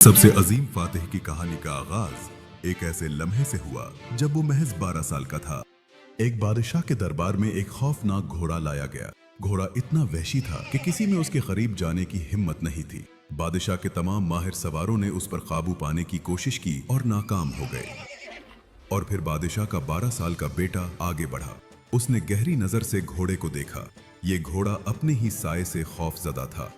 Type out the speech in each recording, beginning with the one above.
सबसे अजीम फातिह की कहानी का आगाज एक ऐसे लम्हे से हुआ जब वो महज 12 साल का था। एक बादशाह के दरबार में एक खौफनाक घोड़ा लाया गया। घोड़ा इतना वहशी था कि किसी में उसके करीब जाने की हिम्मत नहीं थी। बादशाह के तमाम माहिर सवारों ने उस पर काबू पाने की कोशिश की और नाकाम हो गए। और फिर बादशाह का 12 साल का बेटा आगे बढ़ा। उसने गहरी नजर से घोड़े को देखा। ये घोड़ा अपने ही साए से खौफजदा था।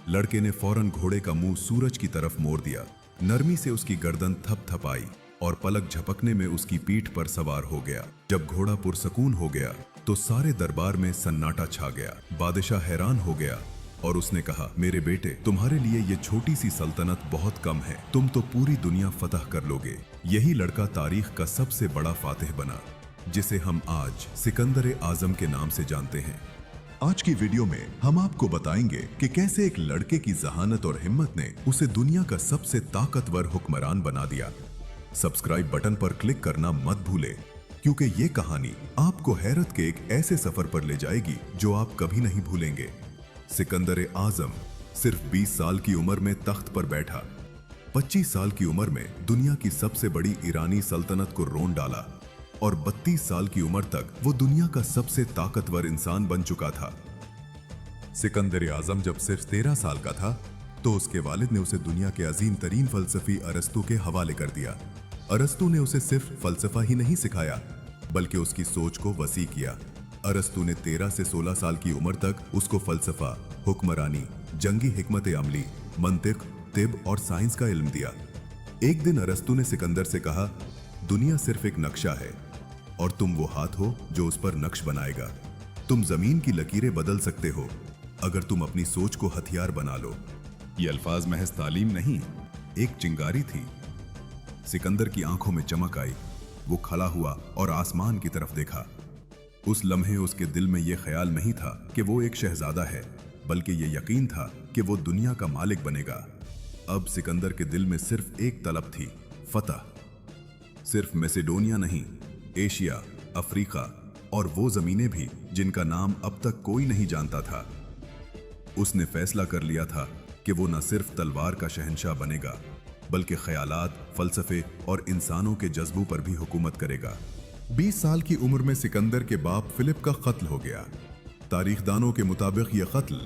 लड़के ने फौरन घोड़े का मुंह सूरज की तरफ मोड़ दिया। नरमी से उसकी गर्दन थपथपाई और पलक झपकने में उसकी पीठ पर सवार हो गया। जब घोड़ा पुरसकून हो गया तो सारे दरबार में सन्नाटा छा गया। बादशाह हैरान हो गया और उसने कहा, मेरे बेटे, तुम्हारे लिए ये छोटी सी सल्तनत बहुत कम है। तुम तो पूरी दुनिया फतह कर लोगे। यही लड़का तारीख का सबसे बड़ा फातिह बना, जिसे हम आज सिकंदर आजम के नाम से जानते हैं। आज की वीडियो में हम आपको बताएंगे कि कैसे एक लड़के की जहानत और हिम्मत ने उसे दुनिया का सबसे ताकतवर हुक्मरान बना दिया। सब्सक्राइब बटन पर क्लिक करना मत भूलें, क्योंकि ये कहानी आपको हैरत के एक ऐसे सफर पर ले जाएगी जो आप कभी नहीं भूलेंगे। सिकंदर आजम सिर्फ 20 साल की उम्र में तख्त पर बैठा। 25 साल की उम्र में दुनिया की सबसे बड़ी ईरानी सल्तनत को रोन डाला और 32 साल की उम्र तक वो दुनिया का सबसे ताकतवर इंसान बन चुका था। सिकंदर आजम जब सिर्फ 13 साल का था तो उसके वालिद ने उसे दुनिया के अजीम तरीन फलसफी अरस्तू के हवाले कर दिया। अरस्तू ने उसे सिर्फ फलसफा ही नहीं सिखाया, बल्कि उसकी सोच को वसी किया। अरस्तू ने 13 से 16 साल की उम्र तक उसको फलसफा, हुक्मरानी, जंगी हिकमत अमली, मंतिक, तिब और साइंस का इल्म दिया। एक दिन अरस्तू ने सिकंदर से कहा, दुनिया सिर्फ एक नक्शा है और तुम वो हाथ हो जो उस पर नक्श बनाएगा। तुम जमीन की लकीरें बदल सकते हो अगर तुम अपनी सोच को हथियार बना लो। ये अल्फाज महज तालीम नहीं, एक चिंगारी थी। सिकंदर की आंखों में चमक आई। वो खड़ा हुआ और आसमान की तरफ देखा। उस लम्हे उसके दिल में यह ख्याल नहीं था कि वो एक शहजादा है, बल्कि ये यकीन था कि वो दुनिया का मालिक बनेगा। अब सिकंदर के दिल में सिर्फ एक तलब थी, फतह। सिर्फ मैसेडोनिया नहीं, एशिया, अफ्रीका और वो जमीनें भी जिनका नाम अब तक कोई नहीं जानता था। उसने फैसला कर लिया था कि वो न सिर्फ तलवार का शहंशाह बनेगा, बल्कि ख्यालात, फलसफे और इंसानों के जज्बों पर भी हुकूमत करेगा। 20 साल की उम्र में सिकंदर के बाप फिलिप का कत्ल हो गया। तारीखदानों के मुताबिक यह कत्ल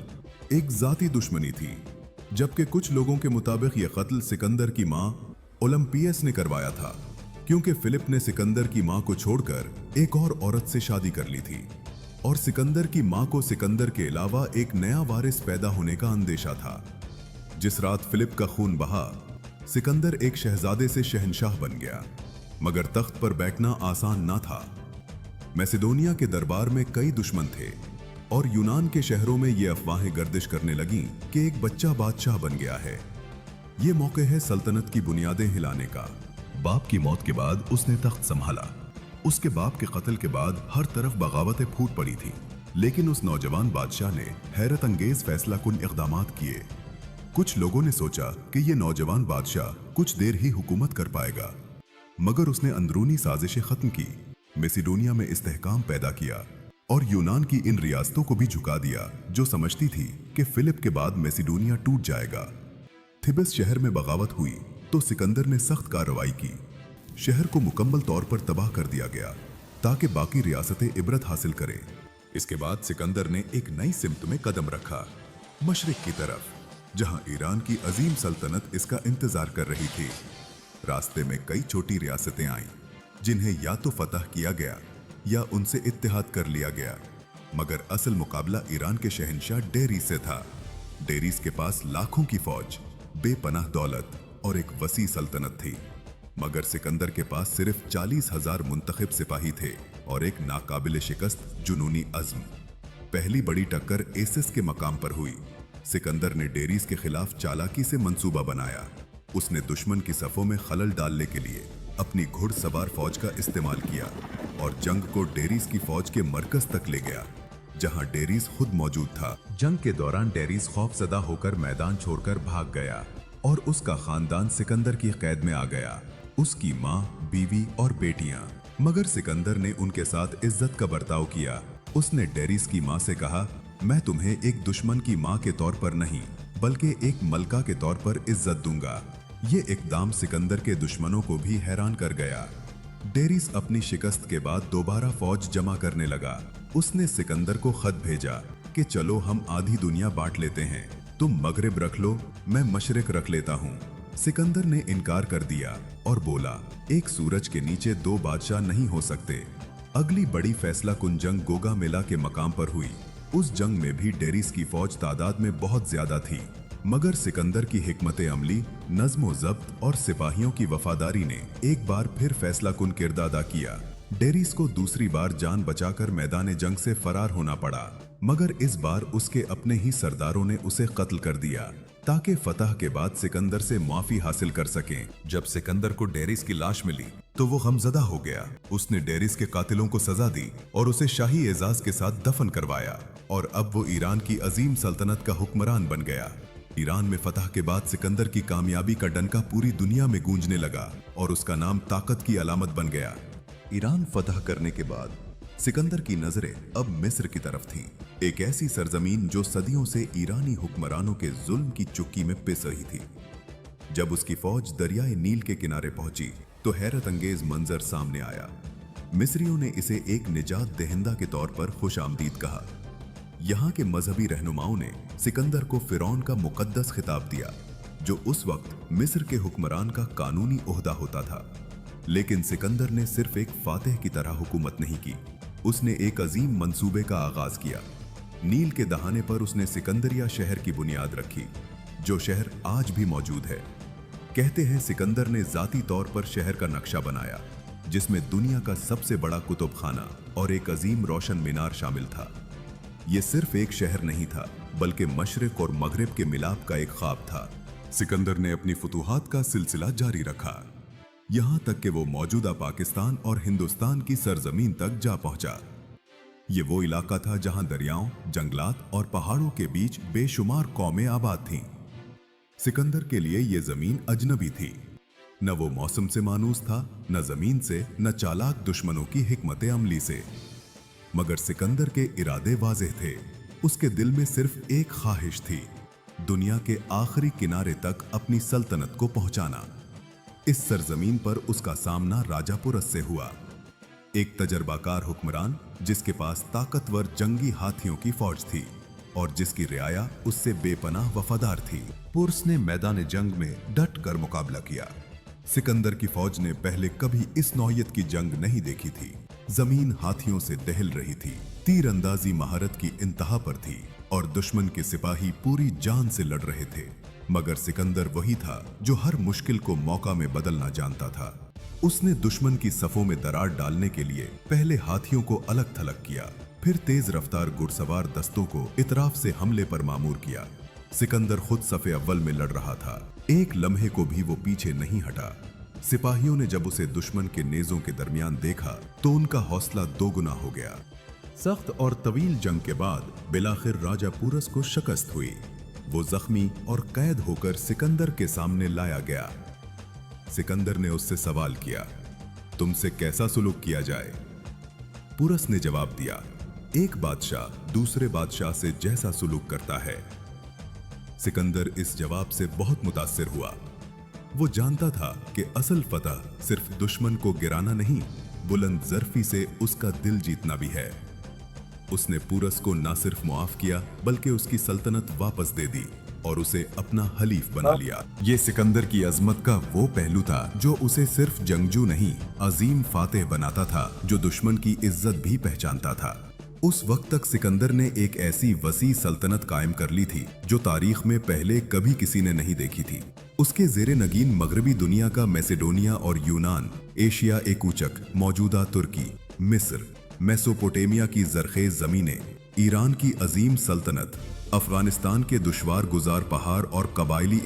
एक जाती दुश्मनी थी, जबकि कुछ लोगों के मुताबिक यह कत्ल सिकंदर की मां ओलंपियस ने करवाया था, क्योंकि फिलिप ने सिकंदर की मां को छोड़कर एक और औरत से शादी कर ली थी और सिकंदर की मां को सिकंदर के अलावा एक नया वारिस पैदा होने का अंदेशा था। जिस रात फिलिप का खून बहा, सिकंदर एक शहजादे से शहंशाह बन गया, मगर तख्त पर बैठना आसान ना था। मैसेडोनिया के दरबार में कई दुश्मन थे और यूनान के शहरों में ये अफवाहें गर्दिश करने लगीं कि एक बच्चा बादशाह बन गया है। ये मौके है सल्तनत की बुनियादें हिलाने का। बाप की मौत के बाद उसने तख्त संभाला। उसके बाप के कत्ल के बाद हर तरफ बगावतें फूट पड़ी थी, लेकिन उस नौजवान बादशाह ने हैरत अंगेज फैसला कुन इक़दामात किए। कुछ लोगों ने सोचा कि ये नौजवान बादशाह कुछ देर ही हुकूमत कर पाएगा, मगर उसने अंदरूनी साजिशें खत्म की, मैसेडोनिया में इस्तेहकाम पैदा किया और यूनान की इन रियासतों को भी झुका दिया जो समझती थी कि फिलिप के बाद मैसेडोनिया टूट जाएगा। थिबिस शहर में बगावत हुई तो सिकंदर ने सख्त कार्रवाई की। शहर को मुकम्मल तौर पर तबाह कर दिया गया ताकि बाकी रियासतें इबरत हासिल करें। इसके बाद सिकंदर ने एक नई सिमत में कदम रखा, मशरिक की तरफ, जहां ईरान की अजीम सल्तनत इसका इंतजार कर रही थी। रास्ते में कई छोटी रियासतें आईं, जिन्हें या तो फतह किया गया या उनसे इत्तेहाद कर लिया गया, मगर असल मुकाबला ईरान के शहंशाह डेरीस से था। डेरीस के पास लाखों की फौज, बेपनाह दौलत और एक वसी सल्तनत थी, मगर सिकंदर के पास सिर्फ 40,000 मुंतखब सिपाही थे और एक नाकाबिल शिकस्त जुनूनी अज़्म। पहली बड़ी टक्कर एसिस के मकाम पर हुई। सिकंदर ने डेरीस के खिलाफ चालाकी से मंसूबा बनाया। उसने दुश्मन की सफ़ों में खलल डालने के लिए अपनी घुड़सवार फौज का इस्तेमाल किया और जंग को डेरीस की फौज के मरकज तक ले गया, जहां डेरीस खुद मौजूद था। जंग के दौरान डेरीस खौफजदा होकर मैदान छोड़कर भाग गया और उसका खानदान सिकंदर की कैद में आ गया, उसकी माँ, बीवी और बेटियां। मगर सिकंदर ने उनके साथ इज्जत का बर्ताव किया। उसने डेरीस की माँ से कहा, मैं तुम्हें एक दुश्मन की माँ के तौर पर नहीं, बल्कि एक मलका के तौर पर इज्जत दूंगा। ये इकदाम सिकंदर के दुश्मनों को भी हैरान कर गया। डेरिस अपनी शिकस्त के बाद दोबारा फौज जमा करने लगा। उसने सिकंदर को खत भेजा कि चलो हम आधी दुनिया बांट लेते हैं, तुम मगरिब रख लो, मैं मशरिक रख लेता हूँ। सिकंदर ने इनकार कर दिया और बोला, एक सूरज के नीचे दो बादशाह नहीं हो सकते। अगली बड़ी फैसला कुन जंग गोगा मेला के मकाम पर हुई। उस जंग में भी डेरिस की फौज तादाद में बहुत ज्यादा थी, मगर सिकंदर की हिकमत अमली, नज़्म ज़ब्त और सिपाहियों की वफादारी ने एक बार फिर फैसला कुन किरदार अदा किया। डेरिस को दूसरी बार जान बचाकर मैदान जंग से फरार होना पड़ा, मगर इस बार उसके अपने ही सरदारों ने उसे कत्ल कर दिया ताकि फतह के बाद सिकंदर से माफी हासिल कर सकें। जब सिकंदर को डेरिस की लाश मिली तो वो गमज़दा हो गया। उसने डेरिस के कातिलों को सजा दी और उसे शाही एजाज के साथ दफन करवाया और अब वो ईरान की अजीम सल्तनत का हुक्मरान बन गया। ईरान में फतह के बाद सिकंदर की कामयाबी का डंका पूरी दुनिया में गूंजने लगा और उसका नाम ताकत की अलामत बन गया। ईरान फतह करने के बाद सिकंदर की नजरें अब मिस्र की तरफ थीं, एक ऐसी सरजमीन जो सदियों से ईरानी हुक्मरानों के जुल्म की चुक्की में पिस रही थी। जब उसकी फौज दरियाए नील के किनारे पहुंची तो हैरत अंगेज मंजर सामने आया। मिस्रियों ने इसे एक निजात दहिंदा के तौर पर खुशामदीद कहा। यहाँ के मजहबी रहनुमाओं ने सिकंदर को फिरौन का मुकद्दस खिताब दिया, जो उस वक्त मिस्र के हुक्मरान का कानूनी ओहदा होता था। लेकिन सिकंदर ने सिर्फ एक फातिह की तरह हुकूमत नहीं की, उसने एक अजीम मंसूबे का आगाज किया। नील के दहाने पर उसने सिकंदरिया शहर की बुनियाद रखी, जो शहर आज भी मौजूद है। कहते हैं सिकंदर ने जाती तौर पर शहर का नक्शा बनाया, जिसमें दुनिया का सबसे बड़ा कुतुब खाना और एक अजीम रोशन मीनार शामिल था। यह सिर्फ एक शहर नहीं था, बल्कि मशरिक और मगरिब के मिलाप का एक ख्वाब था। सिकंदर ने अपनी फुतूहात का सिलसिला जारी रखा, यहां तक कि वो मौजूदा पाकिस्तान और हिंदुस्तान की सरजमीन तक जा पहुंचा। ये वो इलाका था जहां दरियाओं, जंगलात और पहाड़ों के बीच बेशुमार कौमें आबाद थीं। सिकंदर के लिए ये जमीन अजनबी थी, न वो मौसम से मानूस था, न जमीन से, न चालाक दुश्मनों की हिकमत अमली से। मगर सिकंदर के इरादे वाज़ेह थे। उसके दिल में सिर्फ एक ख्वाहिश थी, दुनिया के आखिरी किनारे तक अपनी सल्तनत को पहुंचाना। इस सरजमीन पर उसका सामना राजा पुरस से हुआ, एक तजर्बाकार हुक्मरान जिसके पास ताकतवर जंगी हाथियों की फौज थी और जिसकी रियाया उससे बेपनाह वफादार थी। पुरस ने मैदान जंग में डट कर मुकाबला किया। सिकंदर की फौज ने पहले कभी इस नौयत की जंग नहीं देखी थी। जमीन हाथियों से दहल रही थी, तीर अंदाजी महारत की इंतहा पर थी और दुश्मन के सिपाही पूरी जान से लड़ रहे थे। मगर सिकंदर वही था जो हर मुश्किल को मौका में बदलना जानता था। उसने दुश्मन की सफों में दरार डालने के लिए पहले हाथियों को अलग थलग किया, फिर तेज रफ्तार घुड़सवार दस्तों को इतराफ से हमले पर मामूर किया। सिकंदर खुद सफे अव्वल में लड़ रहा था, एक लम्हे को भी वो पीछे नहीं हटा। सिपाहियों ने जब उसे दुश्मन के नेजों के दरमियान देखा तो उनका हौसला दोगुना हो गया। सख्त और तवील जंग के बाद बिलाखिर राजा पुरस को शिकस्त हुई। वो जख्मी और कैद होकर सिकंदर के सामने लाया गया। सिकंदर ने उससे सवाल किया, तुमसे कैसा सुलूक किया जाए? पुरस ने जवाब दिया, एक बादशाह दूसरे बादशाह से जैसा सुलूक करता है। सिकंदर इस जवाब से बहुत मुतासिर हुआ। वो जानता था कि असल फतह सिर्फ दुश्मन को गिराना नहीं, बुलंद ज़र्फी से उसका दिल जीतना भी है। उसने पुरस को न सिर्फ मुआफ किया बल्कि उसकी सल्तनत वापस दे दी और उसे अपना हलीफ बना लिया। ये सिकंदर की अजमत का वो पहलू था जो उसे सिर्फ जंगजू नहीं, अजीम फातेह बनाता था, जो दुश्मन की इज्जत भी पहचानता था। उस वक्त तक सिकंदर ने एक ऐसी वसी सल्तनत कायम कर ली थी जो तारीख में पहले कभी किसी ने नहीं देखी थी। उसके जेरे नगीन मगरबी दुनिया का मैसेडोनिया और यूनान, एशिया एकूचक, मौजूदा तुर्की, मिस्र, मेसोपोटामिया की जरखेज जमीनें, ईरान की अजीम सल्तनत, अफगानिस्तान के दुश्वार गुजार पहाड़ और कबायली